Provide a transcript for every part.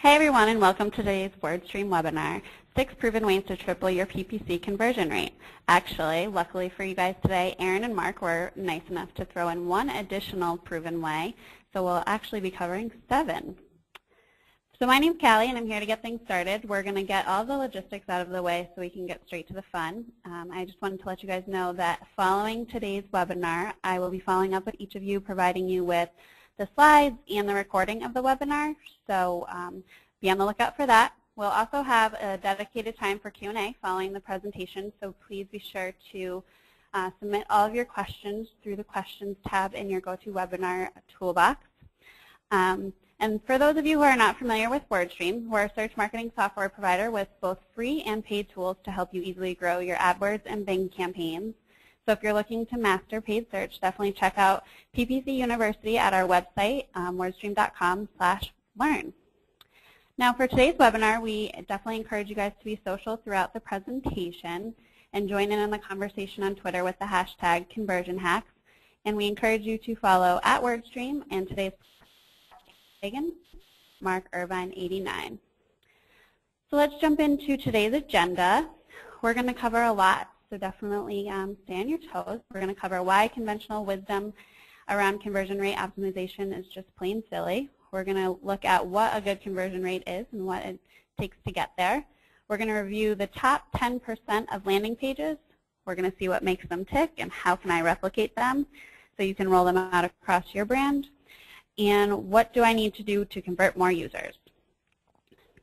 Hey everyone, and welcome to today's WordStream webinar, 6 proven ways to triple your PPC conversion rate. Actually, luckily for you guys today, Aaron and Mark were nice enough to throw in one additional proven way, so we'll actually be covering 7. So my name's Callie, and I'm here to get things started. We're going to get all the logistics out of the way so we can get straight to the fun. I just wanted to let you guys know that following today's webinar, I will be following up with each of you, providing you with the slides and the recording of the webinar, so be on the lookout for that. We'll also have a dedicated time for Q&A following the presentation, so please be sure to submit all of your questions through the Questions tab in your GoToWebinar toolbox. And for those of you who are not familiar with WordStream, we're a search marketing software provider with both free and paid tools to help you easily grow your AdWords and Bing campaigns. So if you're looking to master paid search, definitely check out PPC University at our website, wordstream.com/learn. Now for today's webinar, we definitely encourage you guys to be social throughout the presentation and join in on the conversation on Twitter with the hashtag #ConversionHacks. And we encourage you to follow at WordStream and today's Mark Irvine 89. So let's jump into today's agenda. We're going to cover a lot. So definitely stay on your toes. We're going to cover why conventional wisdom around conversion rate optimization is just plain silly. We're going to look at what a good conversion rate is and what it takes to get there. We're going to review the top 10% of landing pages. We're going to see what makes them tick and how can I replicate them so you can roll them out across your brand. And what do I need to do to convert more users?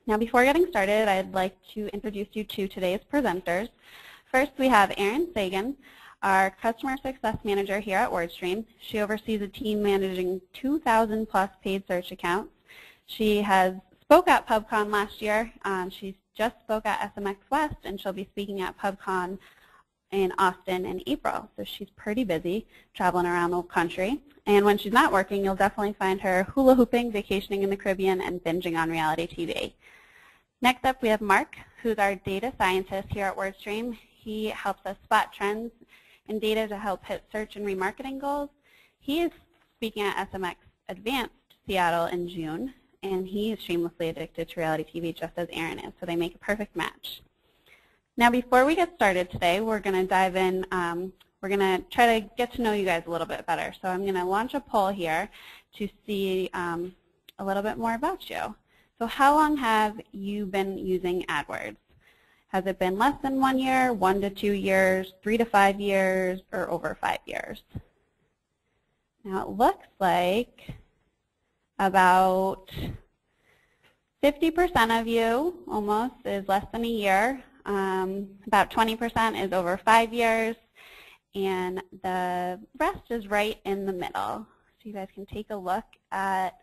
Now before getting started, I'd like to introduce you to today's presenters. First, we have Erin Sagan, our Customer Success Manager here at WordStream. She oversees a team managing 2,000 plus paid search accounts. She has spoke at PubCon last year. She just spoke at SMX West, and she'll be speaking at PubCon in Austin in April. So she's pretty busy traveling around the country. And when she's not working, you'll definitely find her hula hooping, vacationing in the Caribbean, and binging on reality TV. Next up, we have Mark, who's our data scientist here at WordStream. He helps us spot trends and data to help hit search and remarketing goals. He is speaking at SMX Advanced Seattle in June, and he is shamelessly addicted to reality TV just as Aaron is, so they make a perfect match. Now before we get started today, we're going to dive in. We're going to try to get to know you guys a little bit better. So I'm going to launch a poll here to see a little bit more about you. So how long have you been using AdWords? Has it been less than 1 year, 1 to 2 years, 3 to 5 years, or over 5 years? Now it looks like about 50% of you almost is less than a year. About 20% is over 5 years, and the rest is right in the middle. So you guys can take a look at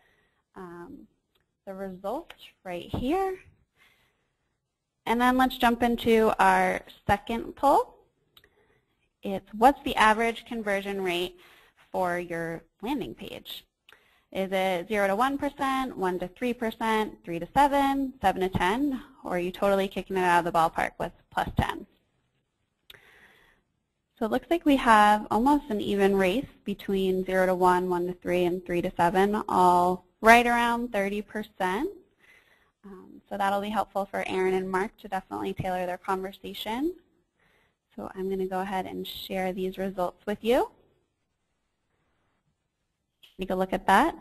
the results right here. And then let's jump into our second poll. It's what's the average conversion rate for your landing page? Is it 0 to 1%, 1 to 3%, 3 to 7, 7 to 10, or are you totally kicking it out of the ballpark with plus 10? So it looks like we have almost an even race between 0 to 1, 1 to 3, and 3 to 7, all right around 30%. So that'll be helpful for Aaron and Mark to definitely tailor their conversation. So I'm going to go ahead and share these results with you. Take a look at that.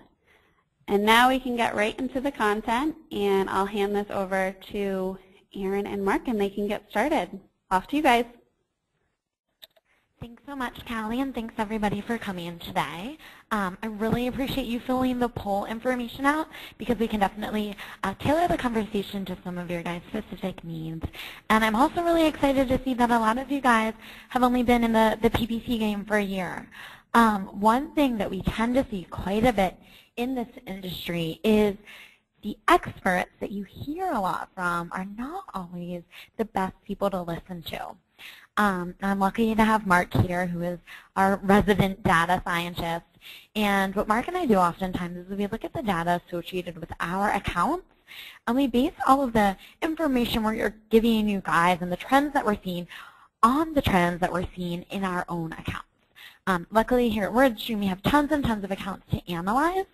And now we can get right into the content, and I'll hand this over to Aaron and Mark, and they can get started. Off to you guys. Thanks so much, Callie, and thanks everybody for coming in today. I really appreciate you filling the poll information out because we can definitely tailor the conversation to some of your guys' specific needs. And I'm also really excited to see that a lot of you guys have only been in the PPC game for a year. One thing that we tend to see quite a bit in this industry is the experts that you hear a lot from are not always the best people to listen to. I'm lucky to have Mark here, who is our resident data scientist. And what Mark and I do oftentimes is we look at the data associated with our accounts, and we base all of the information we're giving you guys and the trends that we're seeing on the trends that we're seeing in our own accounts. Luckily here at WordStream, we have tons and tons of accounts to analyze.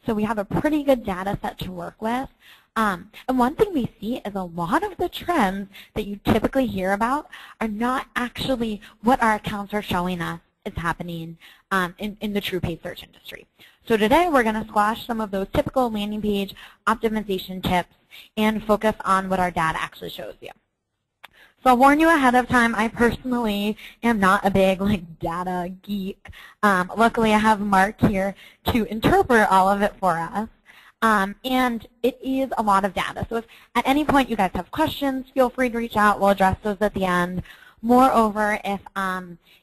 So we have a pretty good data set to work with. And one thing we see is a lot of the trends that you typically hear about are not actually what our accounts are showing us is happening in the true paid search industry. So today we're going to squash some of those typical landing page optimization tips and focus on what our data actually shows you. So I'll warn you ahead of time, I personally am not a big data geek. Luckily I have Mark here to interpret all of it for us. And it is a lot of data. So if at any point you guys have questions, feel free to reach out. We'll address those at the end. Moreover, if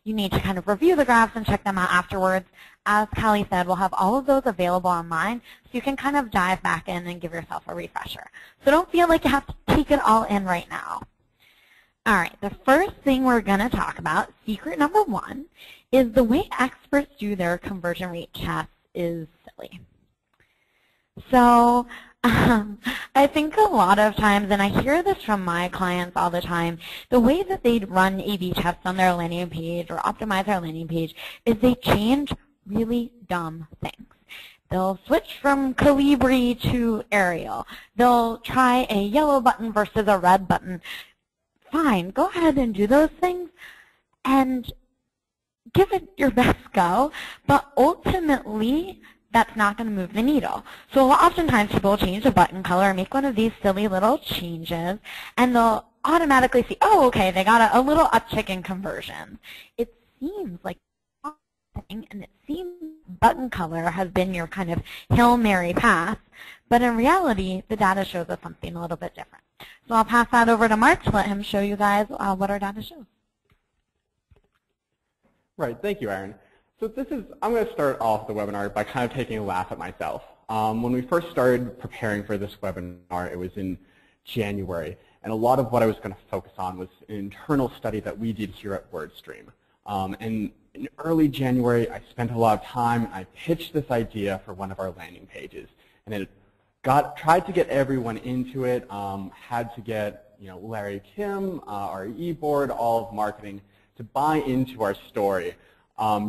you need to kind of review the graphs and check them out afterwards, as Callie said, we'll have all of those available online so you can kind of dive back in and give yourself a refresher. So don't feel like you have to take it all in right now. All right, the first thing we're going to talk about, secret number 1, is the way experts do their conversion rate tests is silly. So I think a lot of times, and I hear this from my clients all the time, the way that they run A/B tests on their landing page or optimize their landing page is they change really dumb things. They'll switch from Calibri to Arial. They'll try a yellow button versus a red button. Fine, go ahead and do those things and give it your best go, but ultimately that's not going to move the needle. So oftentimes people will change the button color, make one of these silly little changes, and they'll automatically see, oh, okay, they got a little uptick in conversion. It seems like thing, and it seems button color has been your kind of Hail Mary path, but in reality, the data shows us something a little bit different. So I'll pass that over to Mark to let him show you guys what our data shows. Right, thank you, Erin. So I'm going to start off the webinar by kind of taking a laugh at myself. When we first started preparing for this webinar, it was in January, and a lot of what I was going to focus on was an internal study that we did here at WordStream. And in early January, I spent a lot of time, and I pitched this idea for one of our landing pages. And it tried to get everyone into it, had to get Larry Kim, our e-board, all of marketing, to buy into our story,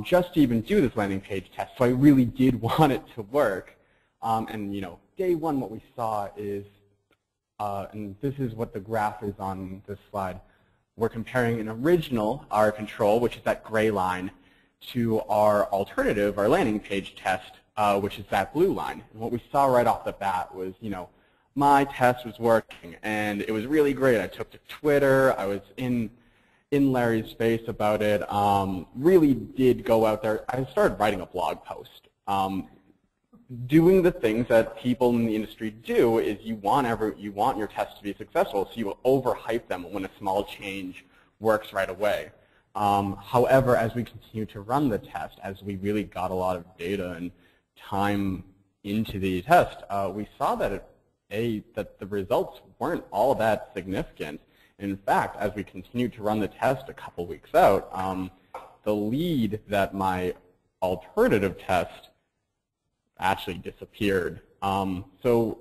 just to even do this landing page test. So I really did want it to work. And day one, what we saw is, and this is what the graph is on this slide. We're comparing an original, our control, which is that gray line, to our alternative, our landing page test, which is that blue line. And what we saw right off the bat was, my test was working, and it was really great. I took to Twitter. I was in Larry's space about it. Really did go out there. I started writing a blog post. Doing the things that people in the industry do is you want your test to be successful, so you overhype them when a small change works right away. However, as we continue to run the test, as we really got a lot of data and time into the test, we saw that that the results weren't all that significant. In fact, as we continued to run the test a couple weeks out, the lead that my alternative test actually disappeared. So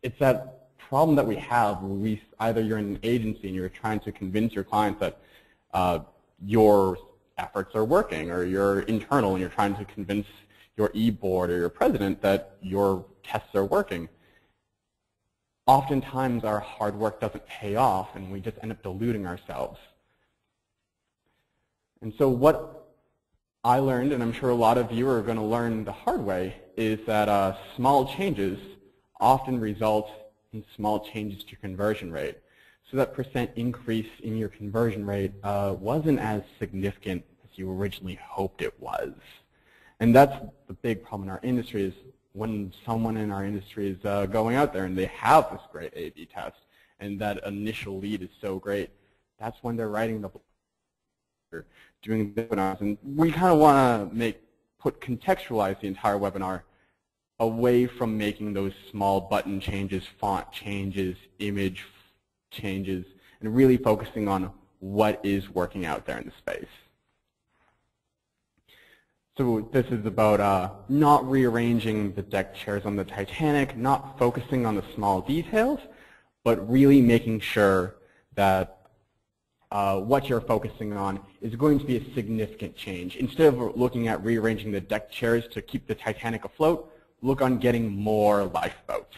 it's that problem that we have where either you're in an agency and you're trying to convince your clients that your efforts are working, or you're internal and you're trying to convince your e-board or your president that your tests are working. Oftentimes our hard work doesn't pay off and we just end up deluding ourselves. And so what I learned, and I'm sure a lot of you are going to learn the hard way, is that small changes often result in small changes to your conversion rate. So that % increase in your conversion rate wasn't as significant as you originally hoped it was. And that's the big problem in our industry, is when someone in our industry is going out there and they have this great A/B test and that initial lead is so great, that's when they're writing the doing the webinars. And we kind of want to contextualize the entire webinar away from making those small button changes, font changes, image changes, and really focusing on what is working out there in the space. So this is about not rearranging the deck chairs on the Titanic, not focusing on the small details, but really making sure that what you're focusing on is going to be a significant change. Instead of looking at rearranging the deck chairs to keep the Titanic afloat, look on getting more lifeboats.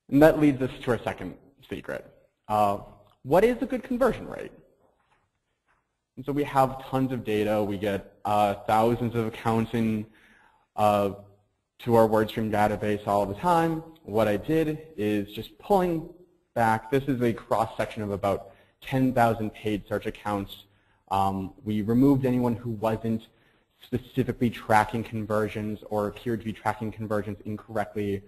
And that leads us to our second secret. What is a good conversion rate? And so we have tons of data. We get thousands of accounts in to our WordStream database all the time. What I did is just pulling back. This is a cross-section of about 10,000 paid search accounts. We removed anyone who wasn't specifically tracking conversions or appeared to be tracking conversions incorrectly,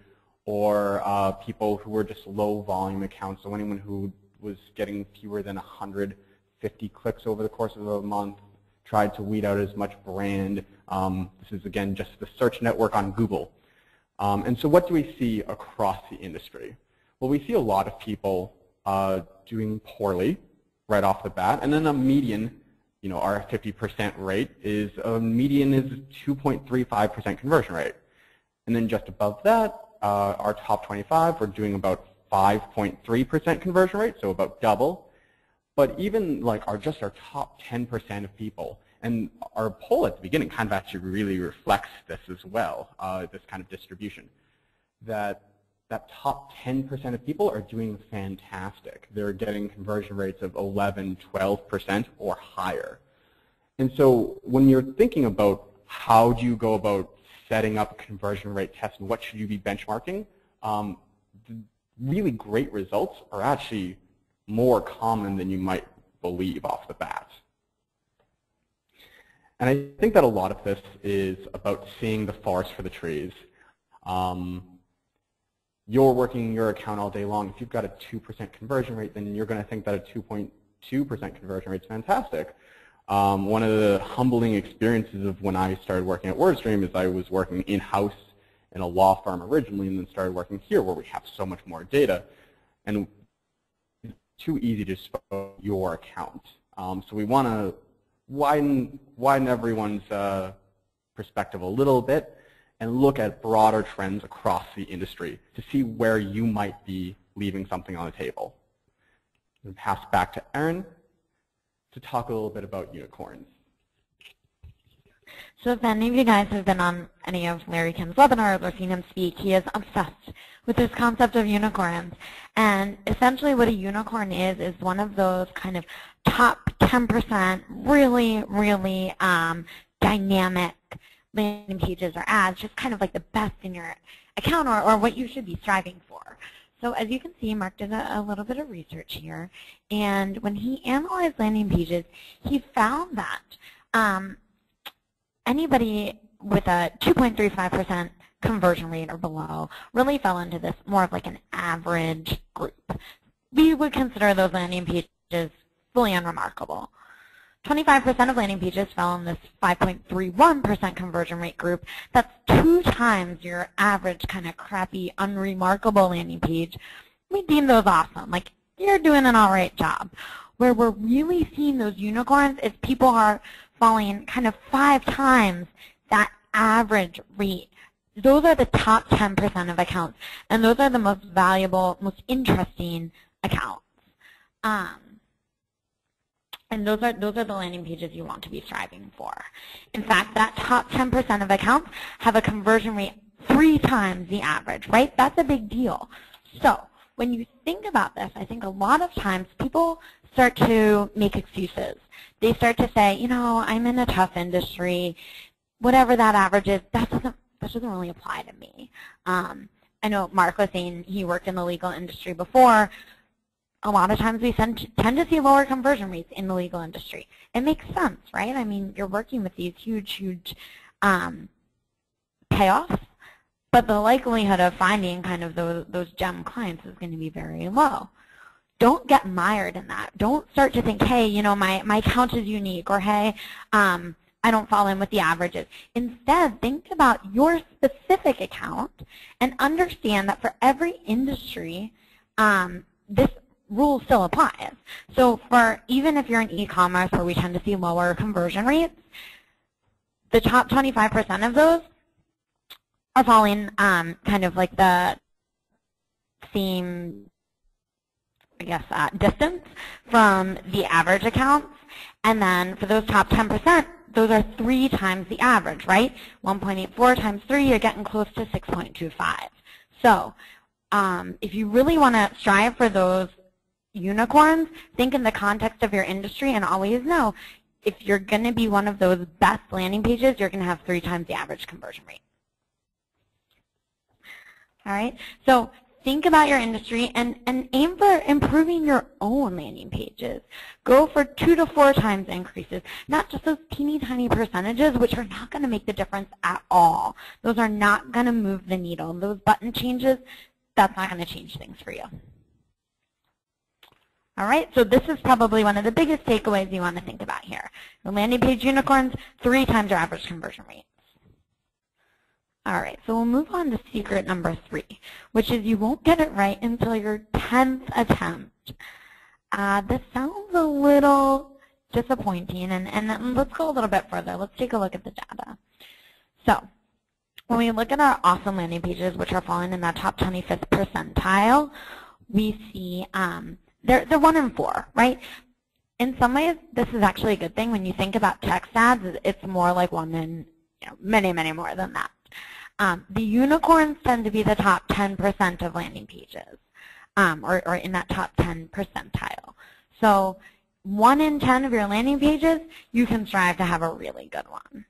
or people who were just low volume accounts, so anyone who was getting fewer than 150 clicks over the course of a month. Tried to weed out as much brand. This is, again, just the search network on Google. And so what do we see across the industry? Well, we see a lot of people doing poorly right off the bat, and then a median, our 50% rate is, a median is 2.35% conversion rate. And then just above that, our top 25, we're doing about 5.3% conversion rate, so about double. But even like just our top 10% of people, and our poll at the beginning kind of actually really reflects this as well, this kind of distribution, that top 10% of people are doing fantastic. They're getting conversion rates of 11, 12% or higher. And so when you're thinking about how do you go about setting up a conversion rate test and what should you be benchmarking, the really great results are actually more common than you might believe off the bat. And I think that a lot of this is about seeing the forest for the trees. You're working your account all day long. If you've got a 2% conversion rate, then you're going to think that a 2.2% conversion rate is fantastic. One of the humbling experiences of when I started working at WordStream is I was working in-house in a law firm originally, and then started working here where we have so much more data. And it's too easy to spoil your account. So we want to widen everyone's perspective a little bit and look at broader trends across the industry to see where you might be leaving something on the table. I'm going to pass back to Erin to talk a little bit about unicorns. So if any of you guys have been on any of Larry Kim's webinars or seen him speak, he is obsessed with this concept of unicorns. And essentially what a unicorn is one of those kind of top 10% really, really dynamic landing pages or ads, just kind of like the best in your account or what you should be striving for. So as you can see, Mark did a little bit of research here. And when he analyzed landing pages, he found that anybody with a 2.35% conversion rate or below really fell into this more of like an average group. We would consider those landing pages fully unremarkable. 25% of landing pages fell in this 5.31% conversion rate group. That's 2 times your average kind of crappy, unremarkable landing page. We deem those awesome. Like, you're doing an all right job. Where we're really seeing those unicorns is people are falling kind of 5 times that average rate. Those are the top 10% of accounts, and those are the most valuable, most interesting accounts. And those are the landing pages you want to be striving for. In fact, that top 10% of accounts have a conversion rate 3 times the average, right? That's a big deal. So when you think about this, I think a lot of times people start to make excuses. They start to say, I'm in a tough industry. Whatever that average is, that doesn't really apply to me. I know Mark was saying he worked in the legal industry before. A lot of times we tend to see lower conversion rates in the legal industry. It makes sense, right? I mean, you're working with these huge payoffs, but the likelihood of finding kind of those gem clients is going to be very low. Don't get mired in that. Don't start to think, hey, my account is unique, or hey, I don't fall in with the averages. Instead, think about your specific account and understand that for every industry, this rule still applies. So even if you're in e-commerce where we tend to see lower conversion rates, the top 25% of those are falling kind of like the same distance from the average accounts. And then for those top 10%, those are 3 times the average, right? 1.84 times 3, you're getting close to 6.25. So if you really want to strive for those unicorns, think in the context of your industry and always know if you're going to be one of those best landing pages, you're going to have 3 times the average conversion rate. All right, so think about your industry and aim for improving your own landing pages. Go for 2 to 4 times increases, not just those teeny tiny percentages, which are not going to make the difference at all. Those are not going to move the needle. Those button changes, that's not going to change things for you. All right, so this is probably one of the biggest takeaways you want to think about here. The landing page unicorns, 3 times your average conversion rate. All right, so we'll move on to secret number 3, which is you won't get it right until your 10th attempt. This sounds a little disappointing, and let's go a little bit further. Let's take a look at the data. So when we look at our awesome landing pages, which are falling in that top 25th percentile, we see they're 1 in 4, right? In some ways, this is actually a good thing. When you think about text ads, it's more like 1 in many, many more than that. The unicorns tend to be the top 10% of landing pages, or in that top 10 percentile. So 1 in 10 of your landing pages, you can strive to have a really good one.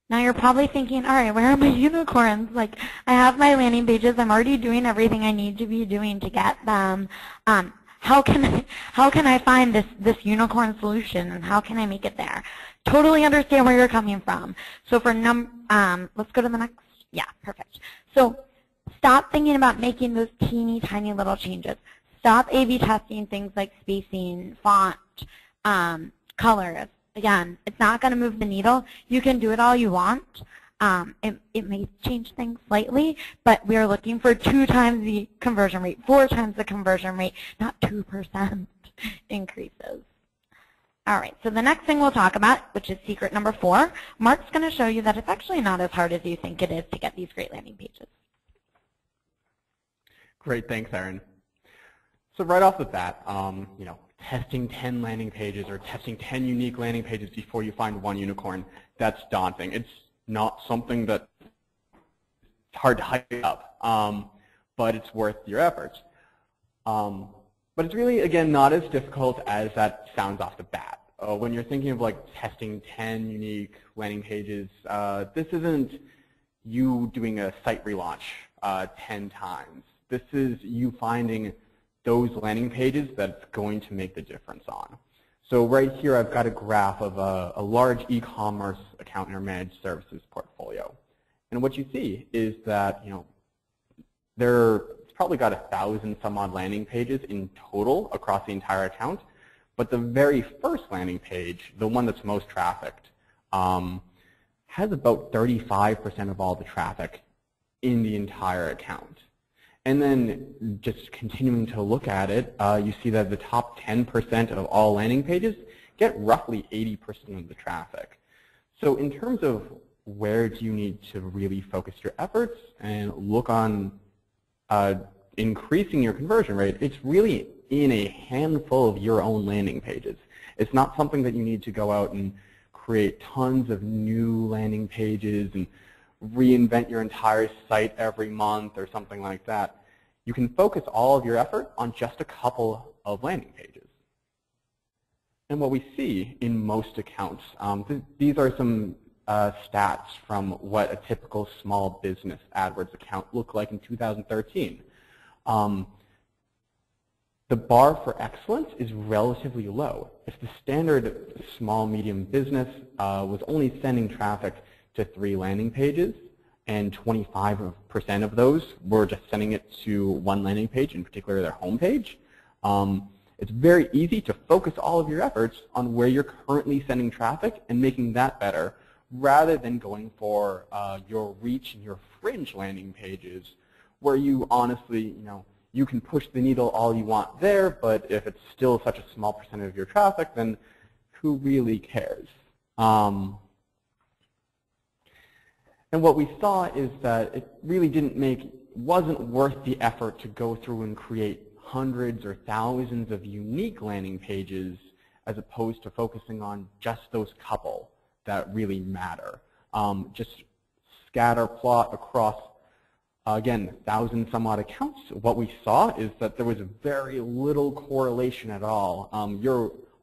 Now you're probably thinking, all right, where are my unicorns? Like, I have my landing pages. I'm already doing everything I need to be doing to get them. How can I find this unicorn solution, and how can I make it there? Totally understand where you're coming from. So for let's go to the next. Yeah, perfect. So stop thinking about making those teeny tiny little changes. Stop A/B testing things like spacing, font, colors. Again, it's not going to move the needle. You can do it all you want. It may change things slightly, but we are looking for 2 times the conversion rate, 4 times the conversion rate, not 2% increases. All right, so the next thing we'll talk about, which is secret number 4, Mark's going to show you that it's actually not as hard as you think it is to get these great landing pages. Great, thanks, Erin. So right off the bat, testing 10 landing pages or testing 10 unique landing pages before you find 1 unicorn, that's daunting. It's not something that's hard to hype up, but it's worth your efforts. But it's really, again, not as difficult as that sounds off the bat. When you're thinking of like testing 10 unique landing pages, this isn't you doing a site relaunch 10 times. This is you finding those landing pages that's going to make the difference on. So right here I've got a graph of a large e-commerce account in our managed services portfolio. And what you see is that it's probably got 1,000 some odd landing pages in total across the entire account. But the very first landing page, the one that's most trafficked, has about 35% of all the traffic in the entire account. And then just continuing to look at it, you see that the top 10% of all landing pages get roughly 80% of the traffic. So in terms of where do you need to really focus your efforts and look on increasing your conversion rate, it's really in a handful of your own landing pages. It's not something that you need to go out and create tons of new landing pages and reinvent your entire site every month or something like that. You can focus all of your effort on just a couple of landing pages. And what we see in most accounts, these are some stats from what a typical small business AdWords account looked like in 2013. The bar for excellence is relatively low. If the standard small, medium business was only sending traffic to 3 landing pages, and 25% of those were just sending it to 1 landing page, in particular their home page, it's very easy to focus all of your efforts on where you're currently sending traffic and making that better, rather than going for your reach and your fringe landing pages, where you honestly, you can push the needle all you want there, but if it's still such a small percentage of your traffic, then who really cares? And what we saw is that it really didn't make wasn't worth the effort to go through and create hundreds or thousands of unique landing pages as opposed to focusing on just those couple that really matter. Just scatter plot across, again, 1,000 some odd accounts. What we saw is that there was very little correlation at all.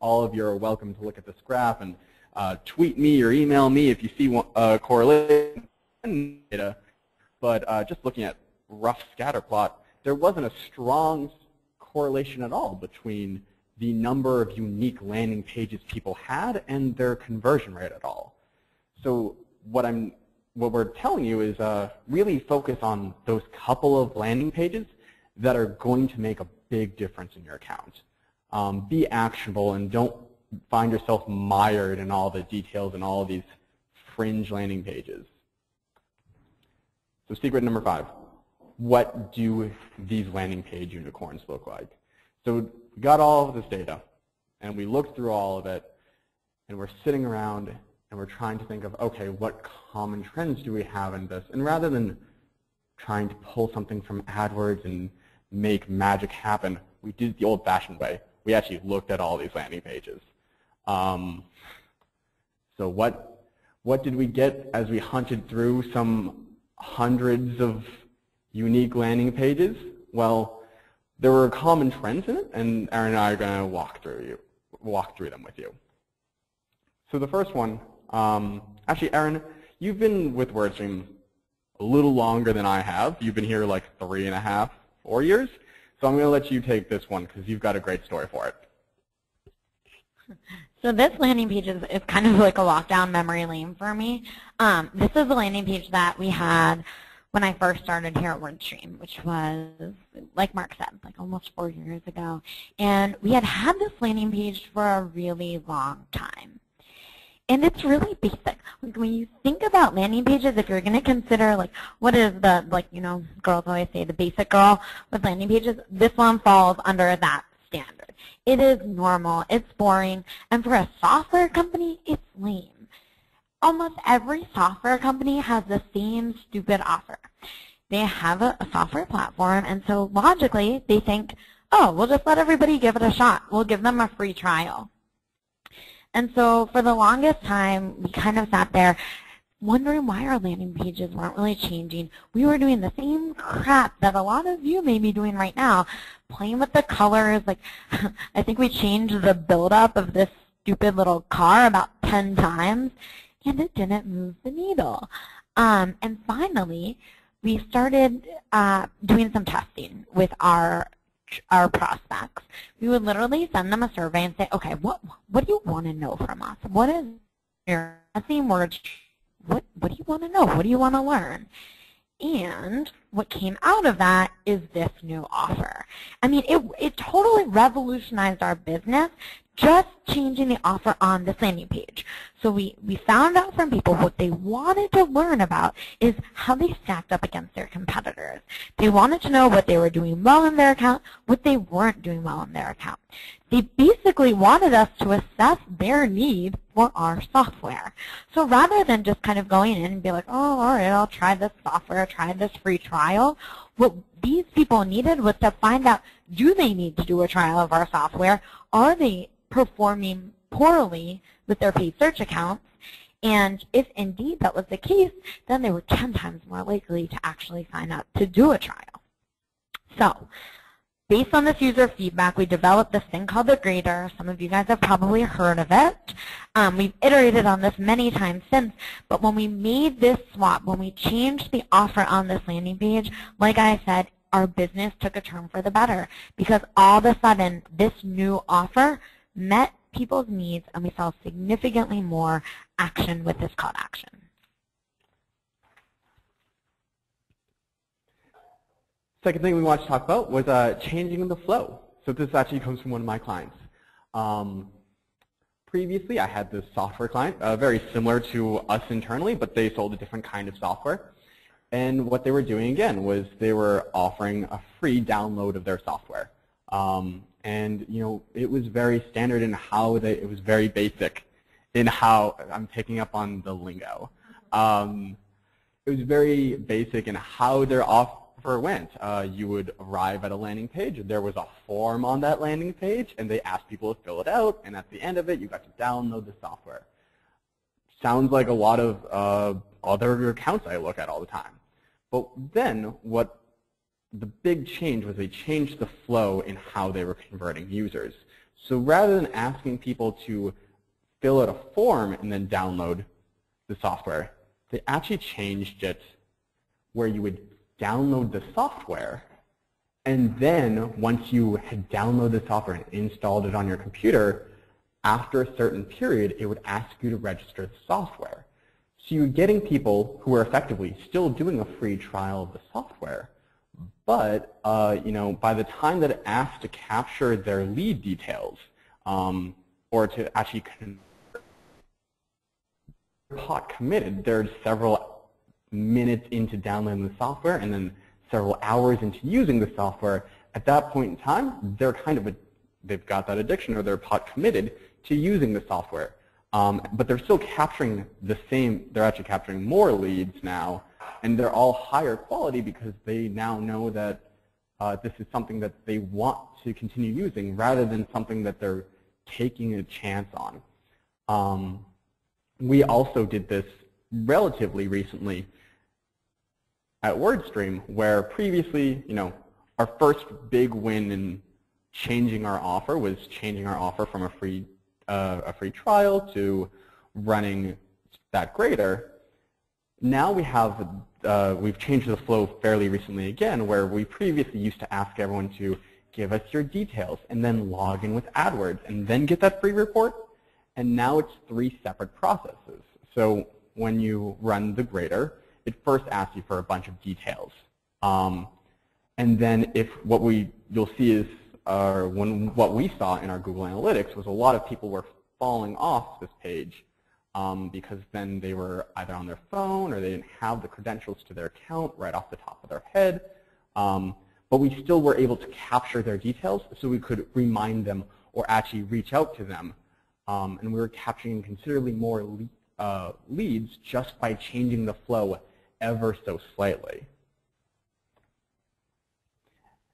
All of you are welcome to look at this graph and tweet me or email me if you see correlation data. But just looking at rough scatter plot, there wasn't a strong correlation at all between the number of unique landing pages people had and their conversion rate at all. So what we're telling you is really focus on those couple of landing pages that are going to make a big difference in your account. Be actionable and don't find yourself mired in all the details and all of these fringe landing pages. So secret number 5, what do these landing page unicorns look like? So we got all of this data, and we looked through all of it, and we're sitting around and we're trying to think of, okay, what common trends do we have in this? And rather than trying to pull something from AdWords and make magic happen, we did it the old-fashioned way. We actually looked at all these landing pages. So what did we get as we hunted through some hundreds of unique landing pages? Well, there were common trends in it, and Aaron and I are going to walk through them with you. So the first one, actually, Aaron, you've been with WordStream a little longer than I have. You've been here like 3.5, 4 years. So I'm going to let you take this one because you've got a great story for it. So this landing page is kind of like a lockdown memory lane for me. This is a landing page that we had when I first started here at WordStream, which was, like Mark said, like almost 4 years ago. And we had this landing page for a really long time. And it's really basic. Like when you think about landing pages, if you're going to consider like what is the, like, you know, girls always say the basic girl with landing pages, this one falls under that standard. It is normal, it's boring, and for a software company, it's lame. Almost every software company has the same stupid offer. They have a software platform, and so logically they think, oh, we'll just let everybody give it a shot. We'll give them a free trial. And so for the longest time, we kind of sat there wondering why our landing pages weren't really changing. We were doing the same crap that a lot of you may be doing right now, playing with the colors. Like, I think we changed the buildup of this stupid little car about 10 times, and it didn't move the needle. And finally, we started doing some testing with our prospects. We would literally send them a survey and say, okay, what do you want to know from us? What is your same words? What do you want to know? What do you want to learn? And what came out of that is this new offer. I mean, it totally revolutionized our business, just changing the offer on this landing page. So we found out from people what they wanted to learn about is how they stacked up against their competitors. They wanted to know what they were doing well in their account, what they weren't doing well in their account. They basically wanted us to assess their need for our software. So rather than just kind of going in and be like, oh, all right, I'll try this software, try this free trial, what these people needed was to find out, do they need to do a trial of our software? Are they performing poorly with their paid search accounts? And if indeed that was the case, then they were 10 times more likely to actually sign up to do a trial. So based on this user feedback, we developed this thing called the grader. Some of you guys have probably heard of it. We've iterated on this many times since, but when we made this swap, when we changed the offer on this landing page, like I said, our business took a turn for the better because all of a sudden this new offer met people's needs and we saw significantly more action with this call to action. Second thing we wanted to talk about was changing the flow. So this actually comes from one of my clients. Previously, I had this software client, very similar to us internally, but they sold a different kind of software. And what they were doing, again, was they were offering a free download of their software. And you know, it was very standard in how it was very basic in how, I'm picking up on the lingo. It was very basic in how their offer transfer went. You would arrive at a landing page, and there was a form on that landing page, and they asked people to fill it out, and at the end of it, you got to download the software. Sounds like a lot of other accounts I look at all the time. But then what the big change was, they changed the flow in how they were converting users. So rather than asking people to fill out a form and then download the software, they actually changed it where you would download the software, and then once you had downloaded the software and installed it on your computer, after a certain period, it would ask you to register the software. So you're getting people who are effectively still doing a free trial of the software, but by the time that it asks to capture their lead details or to actually pot committed, there's several minutes into downloading the software and then several hours into using the software. At that point in time, they're they've got that addiction, or they're pot committed to using the software. But they're still capturing the same, they're actually capturing more leads now, and they're all higher quality because they now know that this is something that they want to continue using rather than something that they're taking a chance on. We also did this relatively recently at WordStream, where previously, our first big win in changing our offer was changing our offer from a free trial to running that grader. Now we've changed the flow fairly recently again, where we previously used to ask everyone to give us your details and then log in with AdWords and then get that free report. And now it's 3 separate processes. So when you run the grader, it first asks you for a bunch of details. And then you'll see is what we saw in our Google Analytics was a lot of people were falling off this page because then they were either on their phone or they didn't have the credentials to their account right off the top of their head. But we still were able to capture their details so we could remind them or actually reach out to them. And we were capturing considerably more leads just by changing the flow ever so slightly.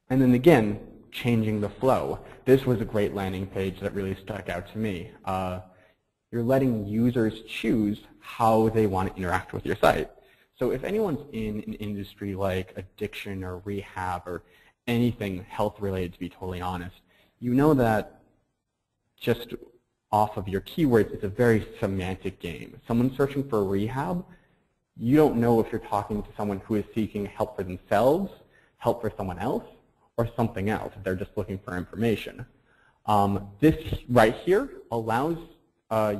And then again, changing the flow. This was a great landing page that really stuck out to me. You're letting users choose how they want to interact with your site. So if anyone's in an industry like addiction or rehab or anything health related, to be totally honest, you know that just off of your keywords, it's a very semantic game. Someone searching for rehab, you don't know if you're talking to someone who is seeking help for themselves, help for someone else, or something else. They're just looking for information. This right here allows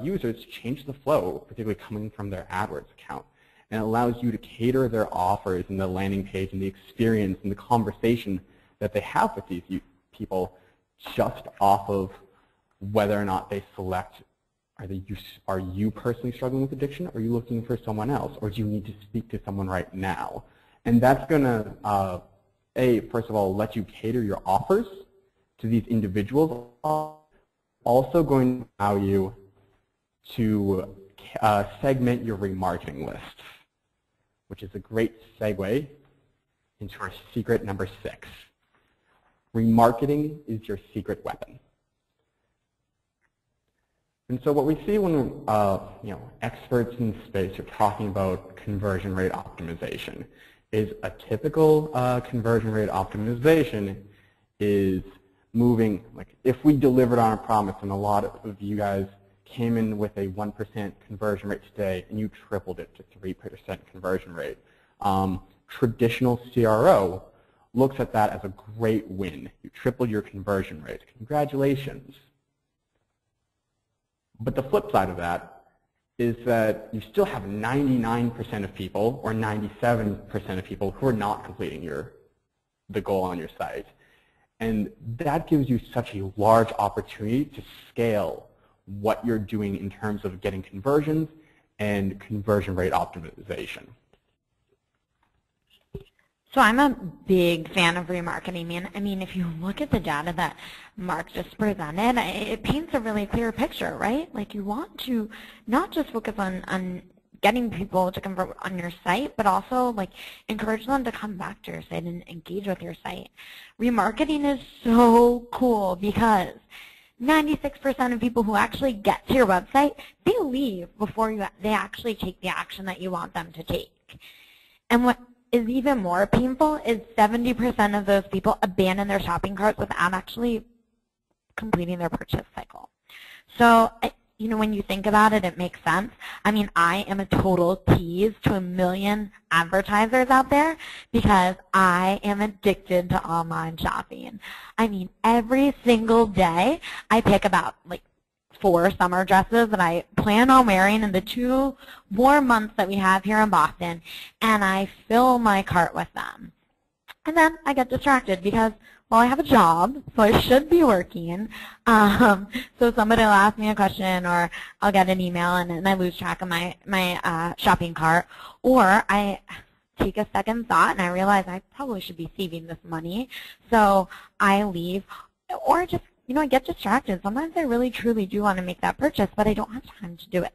users to change the flow, particularly coming from their AdWords account. And it allows you to cater their offers and the landing page and the experience and the conversation that they have with these people just off of whether or not they select, are you personally struggling with addiction, or are you looking for someone else, or do you need to speak to someone right now? And that's going to, first of all, let you cater your offers to these individuals. Also going to allow you to segment your remarketing list, which is a great segue into our secret number 6. Remarketing is your secret weapon. And so what we see when experts in the space are talking about conversion rate optimization is a typical conversion rate optimization is moving, like if we delivered on a promise and a lot of you guys came in with a 1% conversion rate today and you tripled it to 3% conversion rate. Traditional CRO looks at that as a great win. You tripled your conversion rate. Congratulations. But the flip side of that is that you still have 99% of people or 97% of people who are not completing the goal on your site. And that gives you such a large opportunity to scale what you're doing in terms of getting conversions and conversion rate optimization. So I'm a big fan of remarketing. I mean, if you look at the data that Mark just presented, it paints a really clear picture, right? Like you want to not just focus on getting people to convert on your site, but also like encourage them to come back to your site and engage with your site. Remarketing is so cool because 96% of people who actually get to your website, they leave before they actually take the action that you want them to take. And what is even more painful is 70% of those people abandon their shopping carts without actually completing their purchase cycle. So, you know, when you think about it, it makes sense. I mean, I am a total tease to a million advertisers out there because I am addicted to online shopping. I mean, every single day I pick about like 4 summer dresses that I plan on wearing in the 2 warm months that we have here in Boston, and I fill my cart with them. And then I get distracted because, well, I have a job, so I should be working. So somebody will ask me a question, or I'll get an email, and I lose track of my shopping cart. Or I take a second thought, and I realize I probably should be saving this money, so I leave. Or just, you know, I get distracted. Sometimes I really, truly do want to make that purchase, but I don't have time to do it.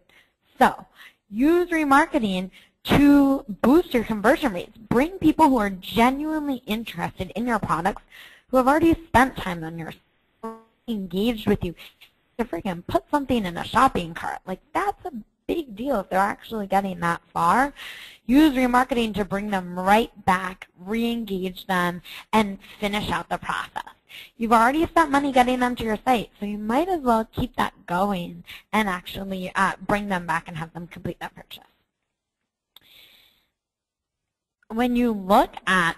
So use remarketing to boost your conversion rates. Bring people who are genuinely interested in your products, who have already spent time on your site, engaged with you, to freaking put something in a shopping cart. Like, that's a big deal if they're actually getting that far. Use remarketing to bring them right back, re-engage them, and finish out the process. You've already spent money getting them to your site, so you might as well keep that going and actually bring them back and have them complete that purchase. When you look at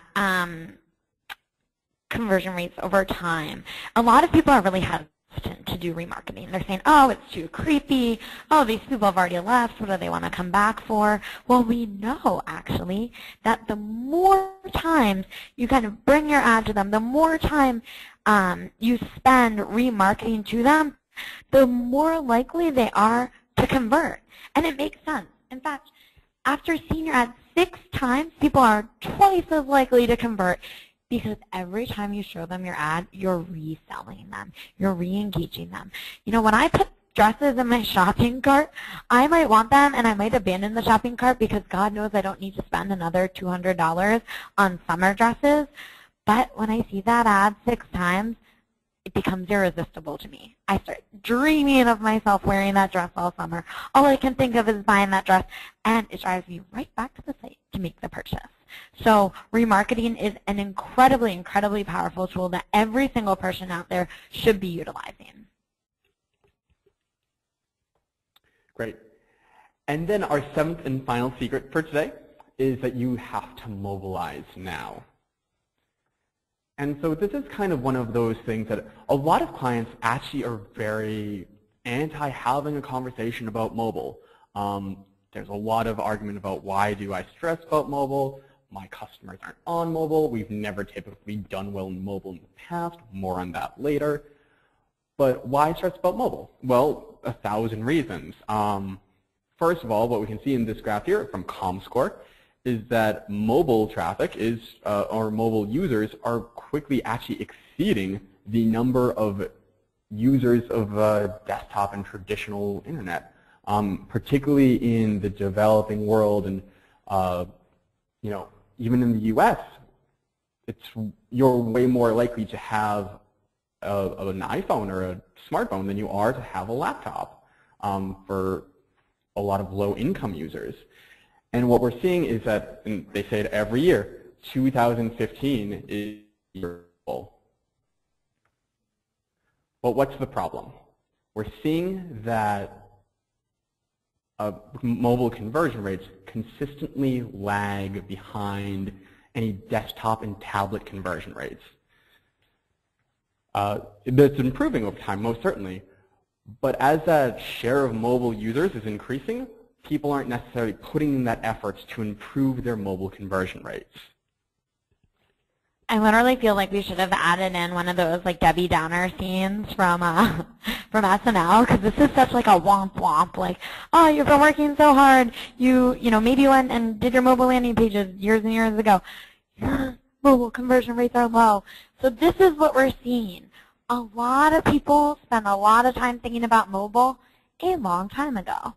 conversion rates over time, a lot of people are really hesitant to do remarketing. They're saying, oh, it's too creepy. Oh, these people have already left. What do they want to come back for? Well, we know, actually, that the more times you kind of bring your ad to them, the more time you spend remarketing to them, the more likely they are to convert. And it makes sense. In fact, after seeing your ad 6 times, people are twice as likely to convert, because every time you show them your ad, you're reselling them. You're re-engaging them. You know, when I put dresses in my shopping cart, I might want them and I might abandon the shopping cart because God knows I don't need to spend another $200 on summer dresses. But when I see that ad 6 times, it becomes irresistible to me. I start dreaming of myself wearing that dress all summer. All I can think of is buying that dress, and it drives me right back to the site to make the purchase. So remarketing is an incredibly, incredibly powerful tool that every single person out there should be utilizing. Great. And then our 7th and final secret for today is that you have to mobilize now. And so this is kind of one of those things that a lot of clients actually are very anti having a conversation about mobile. There's a lot of argument about why do I stress about mobile. My customers aren't on mobile. We've never typically done well in mobile in the past. More on that later. But why stress about mobile? Well, 1,000 reasons. First of all, what we can see in this graph here from ComScore is that mobile traffic is, or mobile users are quickly actually exceeding the number of users of desktop and traditional internet, particularly in the developing world, and you know, even in the U.S., you're way more likely to have an iPhone or a smartphone than you are to have a laptop for a lot of low-income users. And what we're seeing is that, and they say it every year, 2015 is full. But what's the problem? We're seeing that mobile conversion rates consistently lag behind any desktop and tablet conversion rates. That's improving over time, most certainly. But as that share of mobile users is increasing, people aren't necessarily putting in that effort to improve their mobile conversion rates. I literally feel like we should have added in one of those like Debbie Downer scenes from SNL, because this is such like a womp womp, like, oh, you've been working so hard, you know, maybe you went and did your mobile landing pages years and years ago. Your mobile conversion rates are low. So this is what we're seeing. A lot of people spend a lot of time thinking about mobile a long time ago.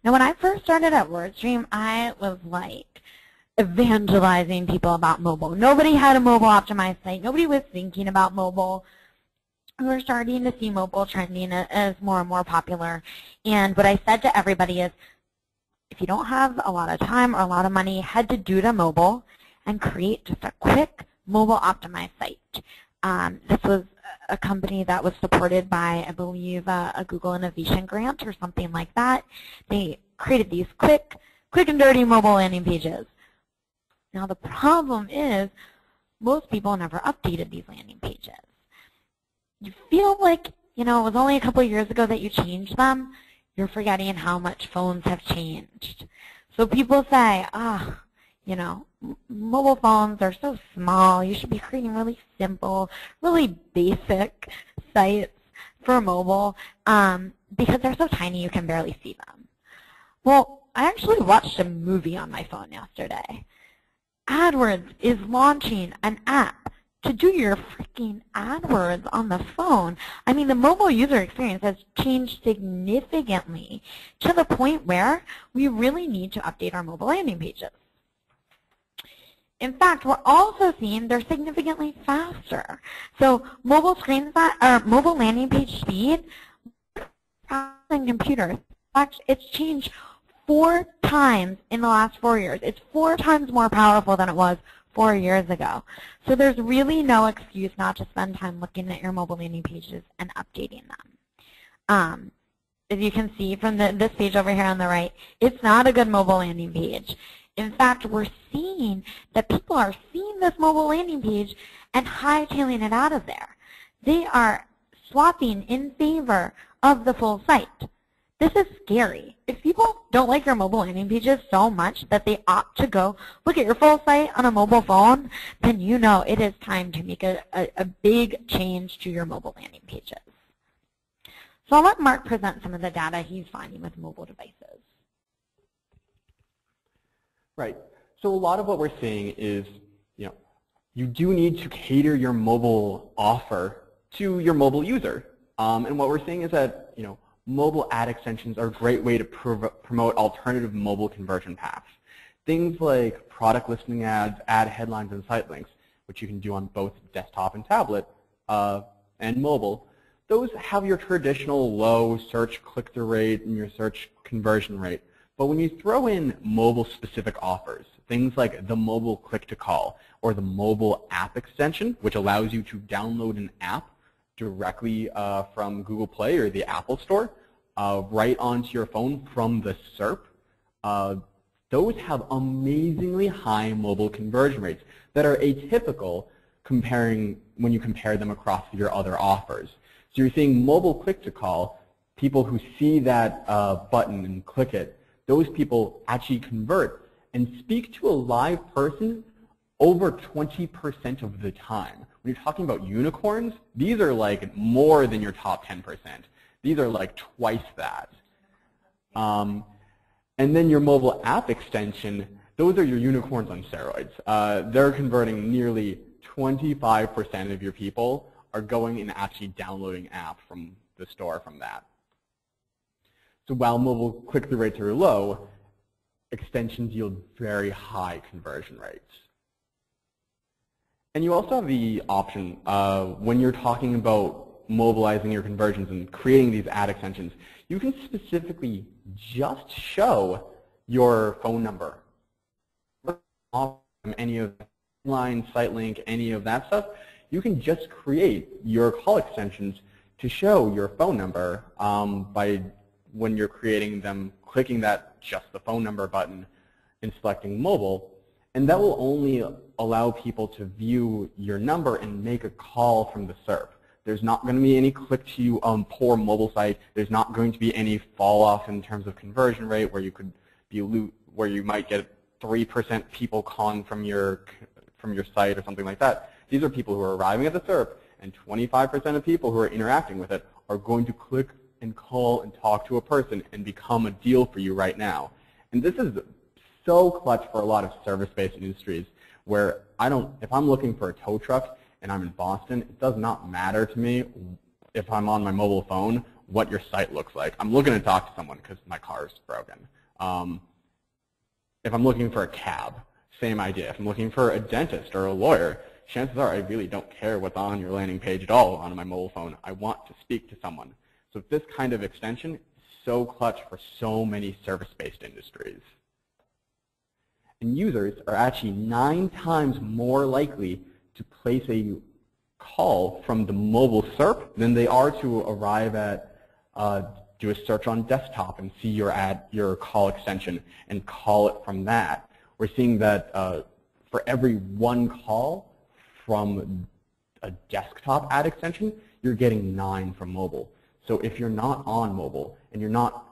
Now, when I first started at WordStream, I was like evangelizing people about mobile. Nobody had a mobile optimized site. Nobody was thinking about mobile. We were starting to see mobile trending as more and more popular. And what I said to everybody is, if you don't have a lot of time or a lot of money, head to Duda Mobile and create just a quick mobile optimized site. This was a company that was supported by, I believe, a Google Innovation Grant or something like that. They created these quick and dirty mobile landing pages. Now the problem is most people never updated these landing pages. You feel like, you know, it was only a couple of years ago that you changed them. You're forgetting how much phones have changed. So people say, you know, mobile phones are so small. You should be creating really simple, really basic sites for mobile because they're so tiny you can barely see them. Well, I actually watched a movie on my phone yesterday. AdWords is launching an app to do your freaking AdWords on the phone. I mean, the mobile user experience has changed significantly to the point where we really need to update our mobile landing pages. In fact, we're also seeing they're significantly faster. So mobile mobile landing page speed in computers. In fact, it's changed 4 times in the last 4 years. It's 4 times more powerful than it was 4 years ago. So there's really no excuse not to spend time looking at your mobile landing pages and updating them. As you can see from this page over here on the right, it's not a good mobile landing page. In fact, we're seeing that people are seeing this mobile landing page and hightailing it out of there. They are swapping in favor of the full site. This is scary. If people don't like your mobile landing pages so much that they opt to go look at your full site on a mobile phone, then you know it is time to make a big change to your mobile landing pages. So I'll let Mark present some of the data he's finding with mobile devices. Right. So a lot of what we're seeing is, you know, you do need to cater your mobile offer to your mobile user. And what we're seeing is that, you know, mobile ad extensions are a great way to promote alternative mobile conversion paths. Things like product listing ads, ad headlines, and site links, which you can do on both desktop and tablet and mobile. Those have your traditional low search click-through rate and your search conversion rate. But when you throw in mobile-specific offers, things like the mobile click-to-call or the mobile app extension, which allows you to download an app directly from Google Play or the Apple Store right onto your phone from the SERP, those have amazingly high mobile conversion rates that are atypical when you compare them across your other offers. So you're seeing mobile click-to-call, people who see that button and click it, those people actually convert and speak to a live person over 20% of the time. When you're talking about unicorns, these are like more than your top 10%. These are like twice that. And then your mobile app extension, those are your unicorns on steroids. They're converting nearly 25% of your people are going and actually downloading app from the store from that. So while mobile click-through rates are low, extensions yield very high conversion rates. And you also have the option when you're talking about mobilizing your conversions and creating these ad extensions, you can specifically just show your phone number. Any of the line, site link, any of that stuff, you can just create your call extensions to show your phone number by when you're creating them, clicking that just the phone number button and selecting mobile, and that will only allow people to view your number and make a call from the SERP. There's not going to be any click to you poor mobile site. There's not going to be any fall off in terms of conversion rate where you could be where you might get 3% people calling from your site or something like that. These are people who are arriving at the SERP, and 25% of people who are interacting with it are going to click and call and talk to a person and become a deal for you right now. And this is so clutch for a lot of service-based industries where if I'm looking for a tow truck and I'm in Boston, it does not matter to me if I'm on my mobile phone what your site looks like. I'm looking to talk to someone because my car is broken. If I'm looking for a cab, same idea. If I'm looking for a dentist or a lawyer, chances are I really don't care what's on your landing page at all on my mobile phone. I want to speak to someone. So this kind of extension is so clutch for so many service-based industries. And users are actually 9 times more likely to place a call from the mobile SERP than they are to arrive at do a search on desktop and see your call extension and call it from that. We're seeing that for every 1 call from a desktop ad extension, you're getting 9 from mobile. So if you're not on mobile and you're not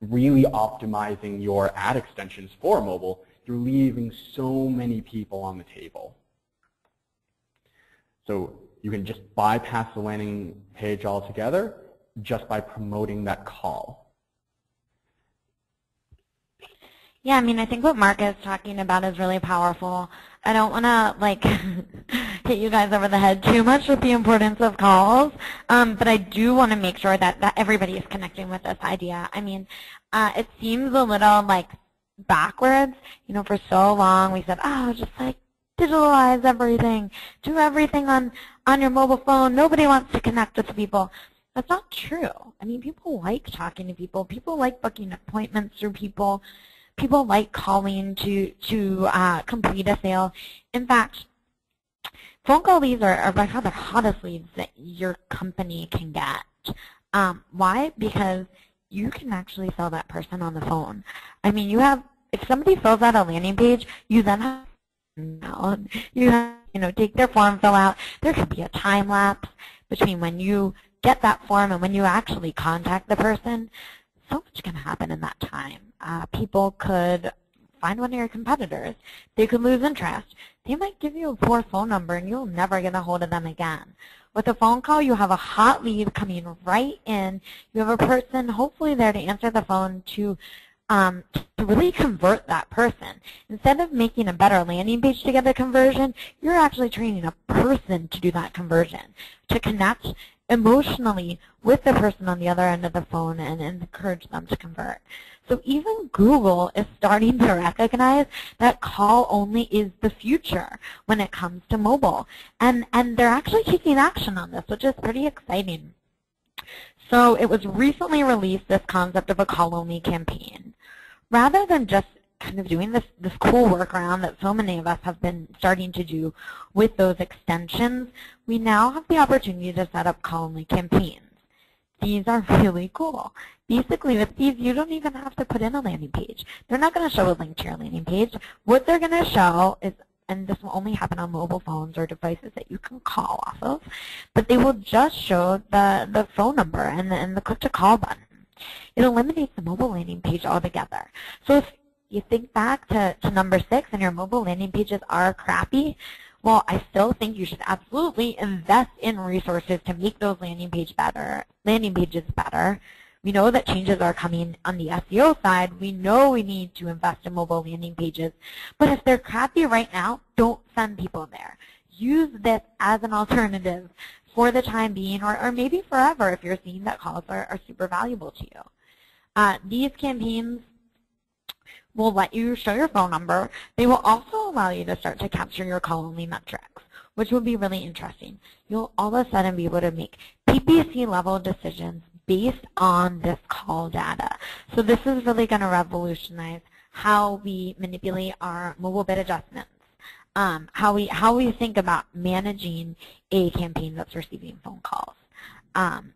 really optimizing your ad extensions for mobile, you're leaving so many people on the table. So you can just bypass the landing page altogether just by promoting that call. Yeah, I mean, I think what Mark is talking about is really powerful. I don't want to like hit you guys over the head too much with the importance of calls, but I do want to make sure that everybody is connecting with this idea. I mean, it seems a little like backwards. You know, for so long we said, oh, just like digitalize everything, do everything on your mobile phone. Nobody wants to connect with people. That's not true. I mean, people like talking to people. People like booking appointments through people. People like calling to complete a sale. In fact, phone call leads are by far the hottest leads that your company can get. Why? Because you can actually sell that person on the phone. I mean, if somebody fills out a landing page, you then have take their form, fill out. There could be a time lapse between when you get that form and when you actually contact the person. So much can happen in that time. People could find one of your competitors. They could lose interest. They might give you a poor phone number and you'll never get a hold of them again. With a phone call, you have a hot lead coming right in. You have a person hopefully there to answer the phone to really convert that person. Instead of making a better landing page to get a conversion, you're actually training a person to do that conversion, to connect emotionally with the person on the other end of the phone and encourage them to convert. So even Google is starting to recognize that call only is the future when it comes to mobile. And they're actually taking action on this, which is pretty exciting. So it was recently released, this concept of a call-only campaign. Rather than just kind of doing this cool workaround that so many of us have been starting to do with those extensions, we now have the opportunity to set up call-only campaigns. These are really cool. Basically, with these, you don't even have to put in a landing page. They're not going to show a link to your landing page. What they're going to show is, and this will only happen on mobile phones or devices that you can call off of, but they will just show the phone number and the click-to-call button. It eliminates the mobile landing page altogether. So if you think back to number 6 and your mobile landing pages are crappy, well, I still think you should absolutely invest in resources to make those landing pages better. We know that changes are coming on the SEO side. We know we need to invest in mobile landing pages. But if they're crappy right now, don't send people there. Use this as an alternative for the time being, or maybe forever if you're seeing that calls are super valuable to you. These campaigns will let you show your phone number. They will also allow you to start to capture your call-only metrics, which will be really interesting. You'll all of a sudden be able to make PPC level decisions based on this call data. So this is really going to revolutionize how we manipulate our mobile bid adjustments, how we think about managing a campaign that's receiving phone calls.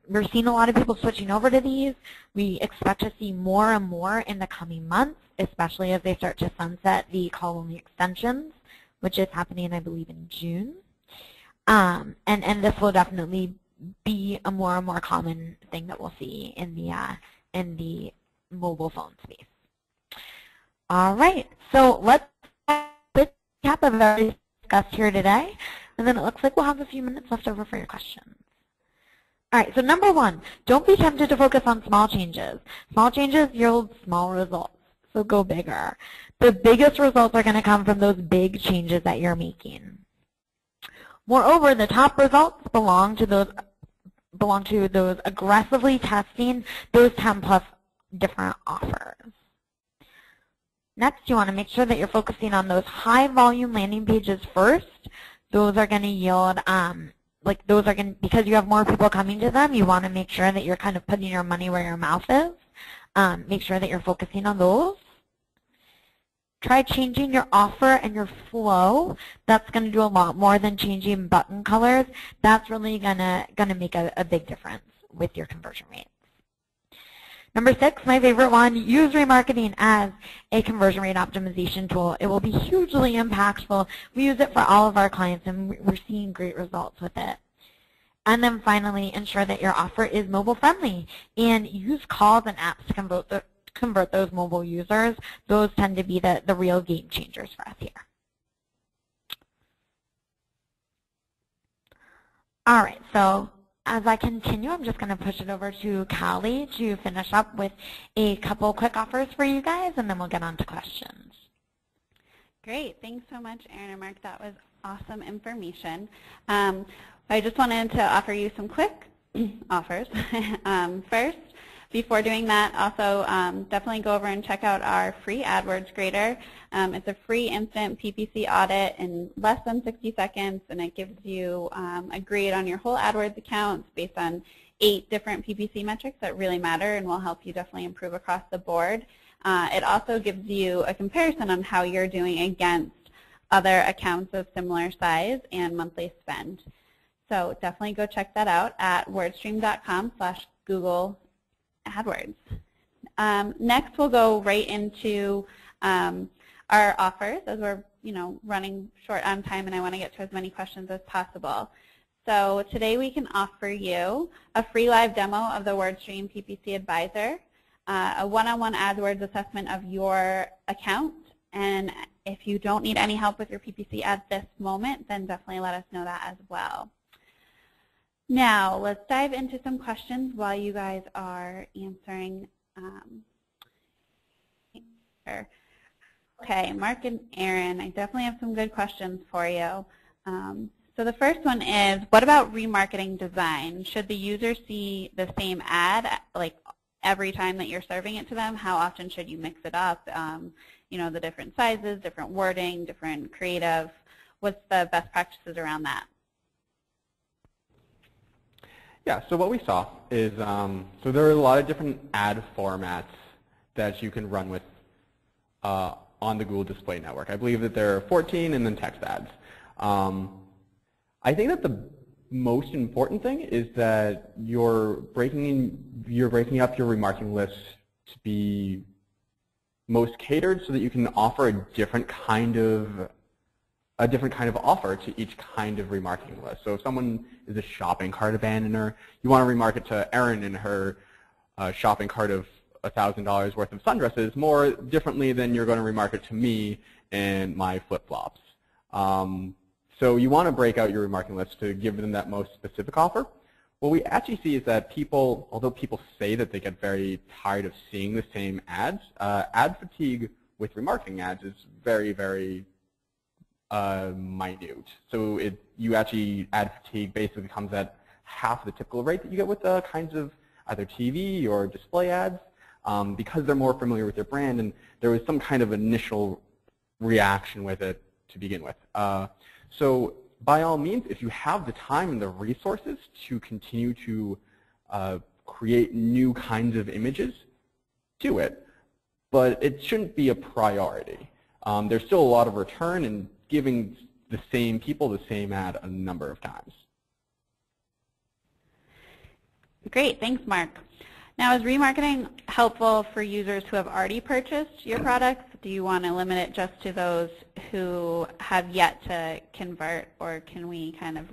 We're seeing a lot of people switching over to these. We expect to see more and more in the coming months, especially as they start to sunset the call-only extensions, which is happening, I believe, in June. And this will definitely be a more and more common thing that we'll see in the mobile phone space. All right, so let's recap of everything discussed here today, and then it looks like we'll have a few minutes left over for your questions. All right, so number 1, don't be tempted to focus on small changes. Small changes yield small results, so go bigger. The biggest results are going to come from those big changes that you're making. Moreover, the top results belong to those aggressively testing those 10+ different offers. Next, you want to make sure that you're focusing on those high volume landing pages first. Those are going to yield, because you have more people coming to them, you want to make sure that you're kind of putting your money where your mouth is. Make sure that you're focusing on those. Try changing your offer and your flow. That's going to do a lot more than changing button colors. That's really going to make a big difference with your conversion rates. Number 6, my favorite one, use remarketing as a conversion rate optimization tool. It will be hugely impactful. We use it for all of our clients, and we're seeing great results with it. And then finally, ensure that your offer is mobile friendly, and use calls and apps to convert those mobile users. Those tend to be the real game changers for us here. All right, so as I continue, I'm just going to push it over to Callie to finish up with a couple quick offers for you guys, and then we'll get on to questions. Great. Thanks so much, Erin and Mark. That was awesome information. I just wanted to offer you some quick offers. First, before doing that, also definitely go over and check out our free AdWords grader. It's a free instant PPC audit in less than 60 seconds, and it gives you a grade on your whole AdWords accounts based on 8 different PPC metrics that really matter and will help you definitely improve across the board. It also gives you a comparison on how you're doing against other accounts of similar size and monthly spend. So definitely go check that out at wordstream.com/Google AdWords. Next, we'll go right into our offers, as we're running short on time, and I want to get to as many questions as possible. So today we can offer you a free live demo of the WordStream PPC Advisor, a one-on-one AdWords assessment of your account, and if you don't need any help with your PPC at this moment, then definitely let us know that as well. Now, let's dive into some questions while you guys are answering. Okay, Mark and Erin, I definitely have some good questions for you. So the first one is, what about remarketing design? Should the user see the same ad like every time that you're serving it to them? How often should you mix it up? The different sizes, different wording, different creative. What's the best practices around that? Yeah, so what we saw is, so there are a lot of different ad formats that you can run with on the Google Display Network. I believe that there are 14 and then text ads. I think that the most important thing is that you're breaking up your remarketing list to be most catered so that you can offer a different kind of offer to each kind of remarketing list. So if someone is a shopping cart abandoner, you want to remarket to Erin and her shopping cart of $1,000 worth of sundresses more differently than you're going to remarket to me and my flip-flops. So you want to break out your remarketing list to give them that most specific offer. What we actually see is that people, although people say that they get very tired of seeing the same ads, ad fatigue with remarketing ads is very, very minute. So ad fatigue basically comes at half the typical rate that you get with kinds of either TV or display ads because they're more familiar with your brand and there was some kind of initial reaction with it to begin with. So by all means, if you have the time and the resources to continue to create new kinds of images, do it. But it shouldn't be a priority. There's still a lot of return in giving the same people the same ad a number of times. Great, thanks, Mark. Now, is remarketing helpful for users who have already purchased your products? Do you want to limit it just to those who have yet to convert, or can we kind of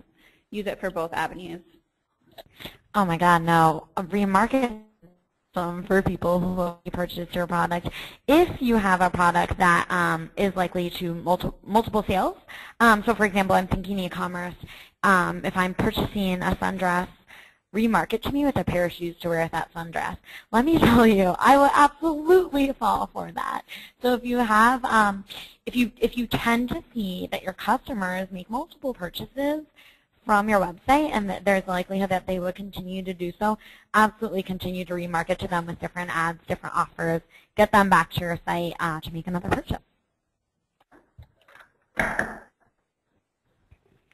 use it for both avenues? Oh my God, no. Remarketing for people who have purchased your product. If you have a product that is likely to multiple sales, so for example, I'm thinking e-commerce. If I'm purchasing a sundress, remarket to me with a pair of shoes to wear with that sundress. Let me tell you, I will absolutely fall for that. So if you have, if you tend to see that your customers make multiple purchases from your website and that there's a likelihood that they would continue to do so, absolutely continue to remarket to them with different ads, different offers, get them back to your site to make another purchase.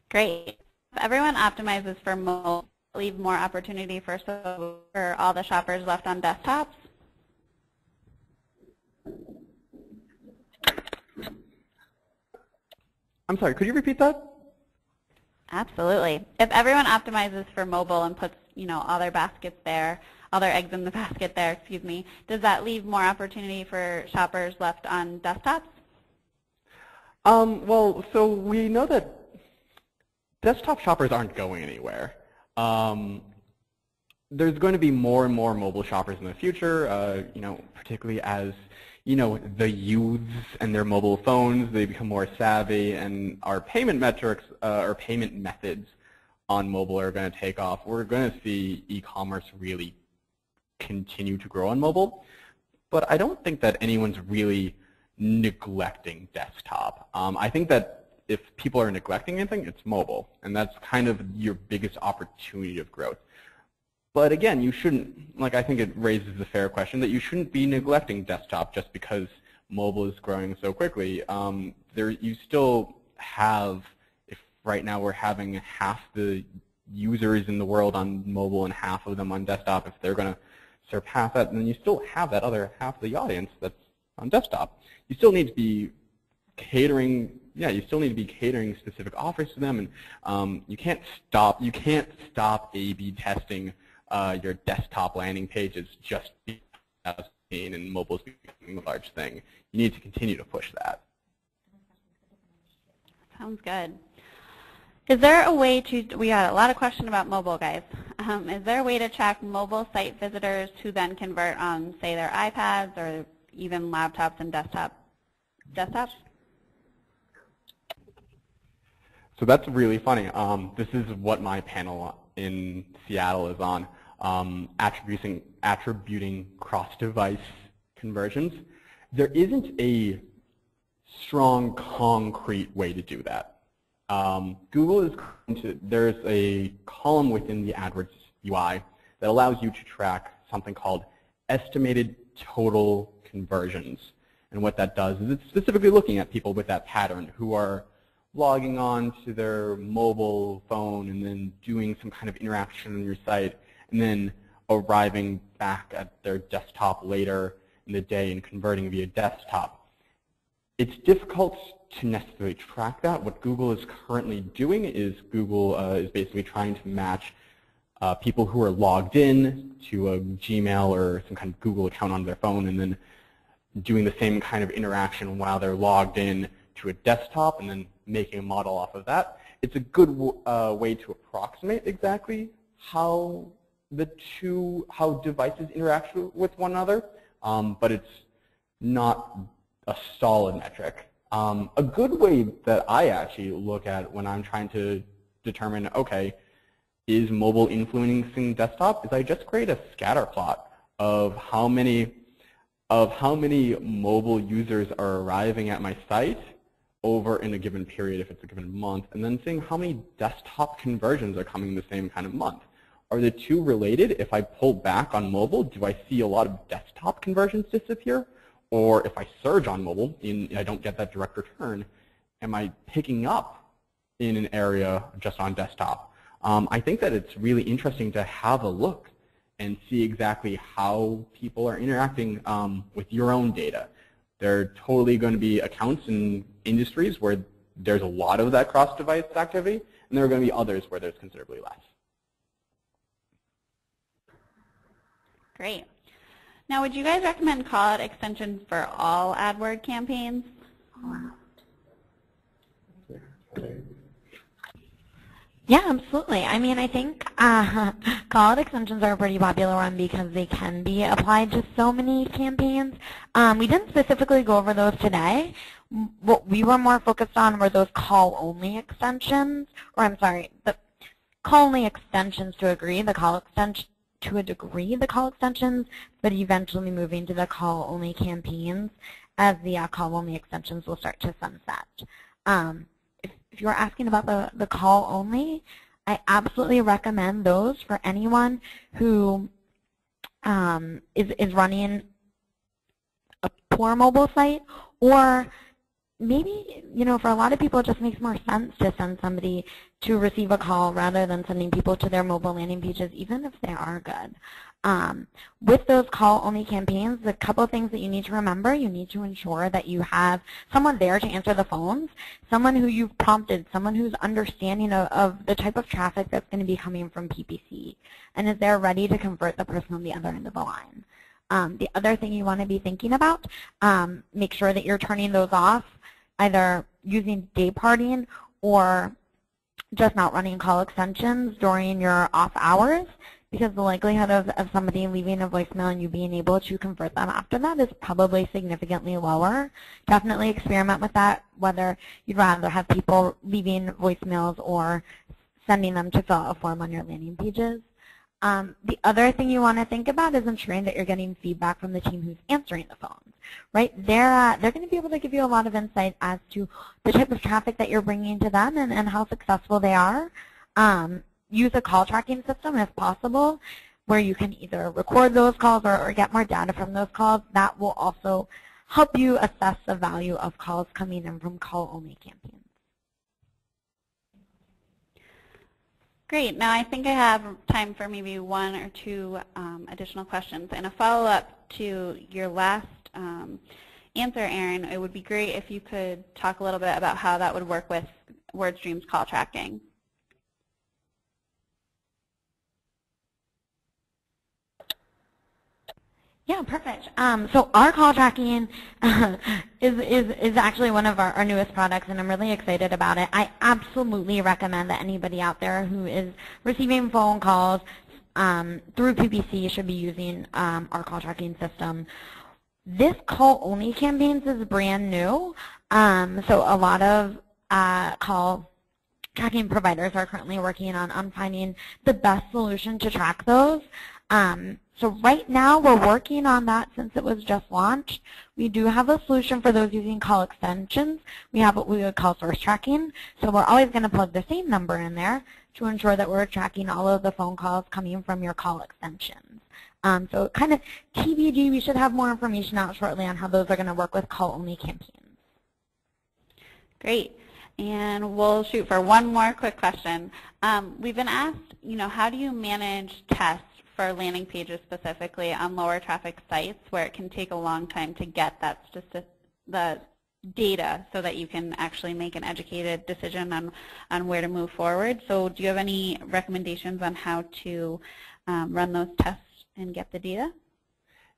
Great. If everyone optimizes for mobile, leave more opportunity for all the shoppers left on desktops? I'm sorry, could you repeat that? Absolutely. If everyone optimizes for mobile and puts, all their baskets there, all their eggs in the basket there, excuse me, does that leave more opportunity for shoppers left on desktops? Well, so we know that desktop shoppers aren't going anywhere. There's going to be more and more mobile shoppers in the future, particularly as the youths and their mobile phones, they become more savvy, and our payment metrics or payment methods on mobile are going to take off. We're going to see e-commerce really continue to grow on mobile, but I don't think that anyone's really neglecting desktop. I think that if people are neglecting anything, it's mobile, and that's kind of your biggest opportunity of growth. But again, you shouldn't, I think it raises the fair question that you shouldn't be neglecting desktop just because mobile is growing so quickly. You still have, if right now we're having half the users in the world on mobile and half of them on desktop, if they're going to surpass that, then you still have that other half of the audience that's on desktop. You still need to be catering, you still need to be catering specific offers to them, and you can't stop A/B testing your desktop landing pages just because and mobile is becoming a large thing. You need to continue to push that. Sounds good. Is there a way to, we had a lot of questions about mobile, guys. Is there a way to track mobile site visitors who then convert on, say, their iPads or even laptops and desktops? So that's really funny. This is what my panel in Seattle is on, attributing cross-device conversions. There isn't a strong, concrete way to do that. Google is, there's a column within the AdWords UI that allows you to track something called estimated total conversions. And what that does is it's specifically looking at people with that pattern who are logging on to their mobile phone and then doing some kind of interaction on your site and then arriving back at their desktop later in the day and converting via desktop. It's difficult to necessarily track that. What Google is currently doing is Google is basically trying to match people who are logged in to a Gmail or some kind of Google account on their phone and then doing the same kind of interaction while they're logged in to a desktop and then making a model off of that. It's a good way to approximate exactly how devices interact with one another, but it's not a solid metric. A good way that I actually look at when I'm trying to determine, okay, is mobile influencing desktop, is I just create a scatter plot of how many mobile users are arriving at my site over in a given period, if it's a given month, and then seeing how many desktop conversions are coming in the same kind of month. Are the two related? If I pull back on mobile, do I see a lot of desktop conversions disappear? Or if I surge on mobile and I don't get that direct return, am I picking up in an area just on desktop? I think that it's really interesting to have a look and see exactly how people are interacting with your own data. There are totally going to be accounts in industries where there's a lot of that cross-device activity, and there are going to be others where there's considerably less. Great. Now, would you guys recommend call-out extensions for all AdWords campaigns? Yeah, absolutely. I mean, I think call-out extensions are a pretty popular one because they can be applied to so many campaigns. We didn't specifically go over those today. What we were more focused on were those call-only extensions, or I'm sorry, the call-only extensions to a degree, the call extensions, but eventually moving to the call-only campaigns as the call-only extensions will start to sunset. If you're asking about the call-only, I absolutely recommend those for anyone who is running poor mobile site, or maybe, for a lot of people it just makes more sense to send somebody to receive a call rather than sending people to their mobile landing pages, even if they are good. With those call-only campaigns, a couple of things that you need to remember. You need to ensure that you have someone there to answer the phones, someone who you've prompted, someone who's understanding of the type of traffic that's going to be coming from PPC, and is there ready to convert the person on the other end of the line. The other thing you want to be thinking about, make sure that you're turning those off, either using day parting or just not running call extensions during your off hours, because the likelihood of somebody leaving a voicemail and you being able to convert them after that is probably significantly lower. Definitely experiment with that, whether you'd rather have people leaving voicemails or sending them to fill out a form on your landing pages. The other thing you want to think about is ensuring that you're getting feedback from the team who's answering the phones, right? They're going to be able to give you a lot of insight as to the type of traffic that you're bringing to them and how successful they are. Use a call tracking system if possible, where you can either record those calls or get more data from those calls. That will also help you assess the value of calls coming in from call-only campaigns. Great. Now I think I have time for maybe one or two additional questions. And a follow-up to your last answer, Erin, it would be great if you could talk a little bit about how that would work with WordStream's call tracking. Yeah, perfect. So our call tracking is actually one of our newest products, and I'm really excited about it. I absolutely recommend that anybody out there who is receiving phone calls through PPC should be using our call tracking system. This call-only campaigns is brand new, so a lot of call tracking providers are currently working on finding the best solution to track those. So right now we're working on that since it was just launched. We do have a solution for those using call extensions. We have what we would call source tracking. So we're always going to plug the same number in there to ensure that we're tracking all of the phone calls coming from your call extensions. So kind of TBD, we should have more information out shortly on how those are going to work with call-only campaigns. Great. And we'll shoot for one more quick question. We've been asked, how do you manage tests for landing pages specifically on lower traffic sites where it can take a long time to get the data so that you can actually make an educated decision on where to move forward? So do you have any recommendations on how to run those tests and get the data?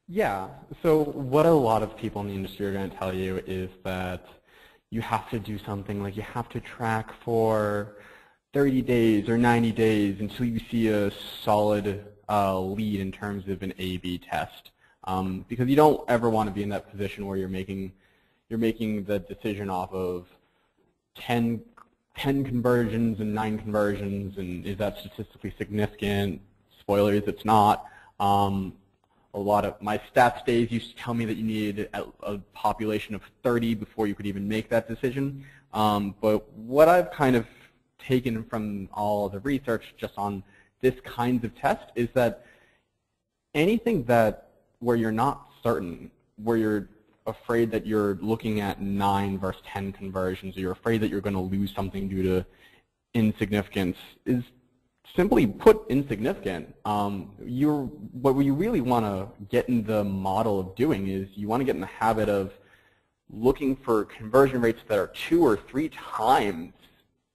Yeah, so what a lot of people in the industry are going to tell you is that you have to do something like you have to track for 30 days or 90 days until you see a solid lead in terms of an A/B test, because you don't ever want to be in that position where you're making the decision off of 10 conversions and 9 conversions, and is that statistically significant? Spoilers, it's not. A lot of my stats days used to tell me that you needed a population of 30 before you could even make that decision. But what I've kind of taken from all of the research just on this kinds of test is that anything where you're not certain, where you're afraid that you're looking at 9 versus 10 conversions, or you're afraid that you're going to lose something due to insignificance, is simply put insignificant. What you really want to get in the model of doing is you want to get in the habit of looking for conversion rates that are 2 or 3 times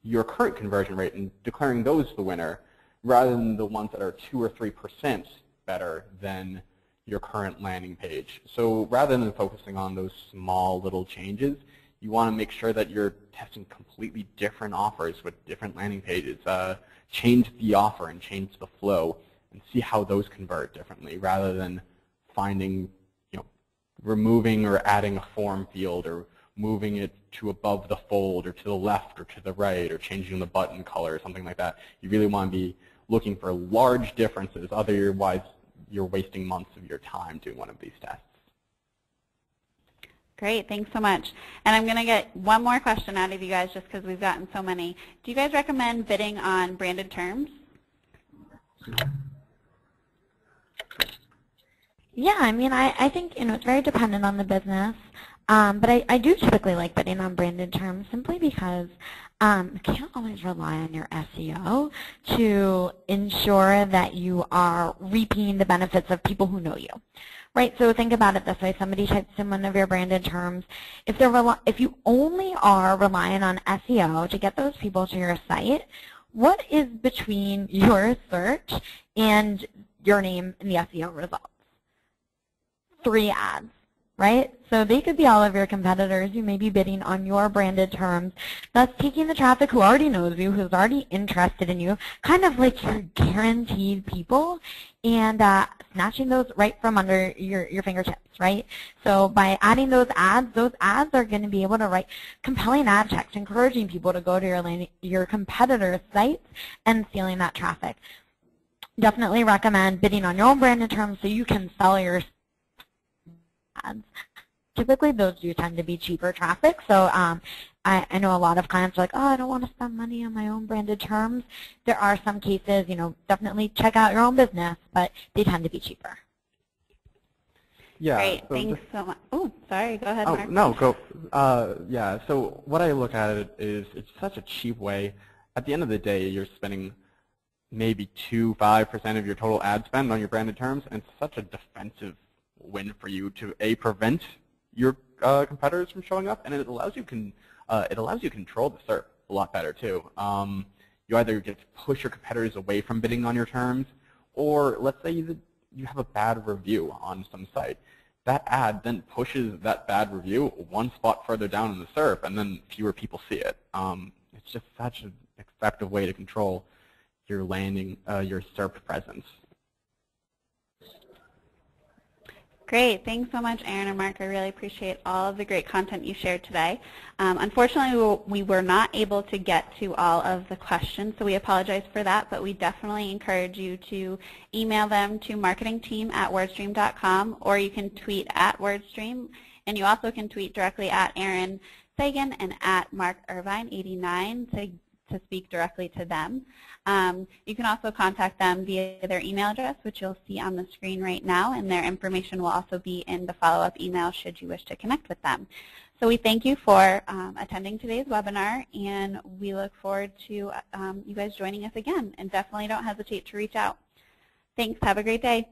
your current conversion rate and declaring those the winner, rather than the ones that are 2 or 3% better than your current landing page. So rather than focusing on those small little changes, you want to make sure that you're testing completely different offers with different landing pages. Change the offer and change the flow and see how those convert differently, rather than finding, removing or adding a form field, or moving it to above the fold or to the left or to the right, or changing the button color or something like that. You really want to be looking for large differences, otherwise you're wasting months of your time doing one of these tests. Great, thanks so much. And I'm going to get one more question out of you guys just because we've gotten so many. Do you guys recommend bidding on branded terms? Yeah, I mean, I think, it's very dependent on the business. But I do typically like bidding on branded terms simply because you can't always rely on your SEO to ensure that you are reaping the benefits of people who know you. Right, so think about it this way. Somebody types in one of your branded terms. If you only are relying on SEO to get those people to your site, what is between your search and your name in the SEO results? 3 ads, right? So they could be all of your competitors. You may be bidding on your branded terms, thus taking the traffic who already knows you, who's already interested in you, kind of like your guaranteed people, and snatching those right from under your fingertips, right? So by adding those ads are going to be able to write compelling ad checks, encouraging people to go to your competitors' sites and stealing that traffic. Definitely recommend bidding on your own branded terms so you can sell your ads. Typically, those do tend to be cheaper traffic. So I know a lot of clients are like, oh, I don't want to spend money on my own branded terms. There are some cases, definitely check out your own business, but they tend to be cheaper. Yeah. Great. So Thanks so much. Oh, sorry. Go ahead, Mark. No, go. Yeah. So what I look at it is it's such a cheap way. At the end of the day, you're spending maybe 5% of your total ad spend on your branded terms, and it's such a defensive win for you to prevent your competitors from showing up, and it allows you control the SERP a lot better too. You either get to push your competitors away from bidding on your terms, or let's say you have a bad review on some site. That ad then pushes that bad review one spot further down in the SERP, and then fewer people see it. It's just such an effective way to control your your SERP presence. Great. Thanks so much, Aaron and Mark. I really appreciate all of the great content you shared today. Unfortunately, we were not able to get to all of the questions, so we apologize for that, but we definitely encourage you to email them to marketingteam@wordstream.com, or you can tweet at WordStream, and you also can tweet directly at Aaron Sagan and at Mark Irvine89 to speak directly to them. You can also contact them via their email address, which you'll see on the screen right now, and their information will also be in the follow-up email should you wish to connect with them. So we thank you for attending today's webinar, and we look forward to you guys joining us again, and definitely don't hesitate to reach out. Thanks. Have a great day.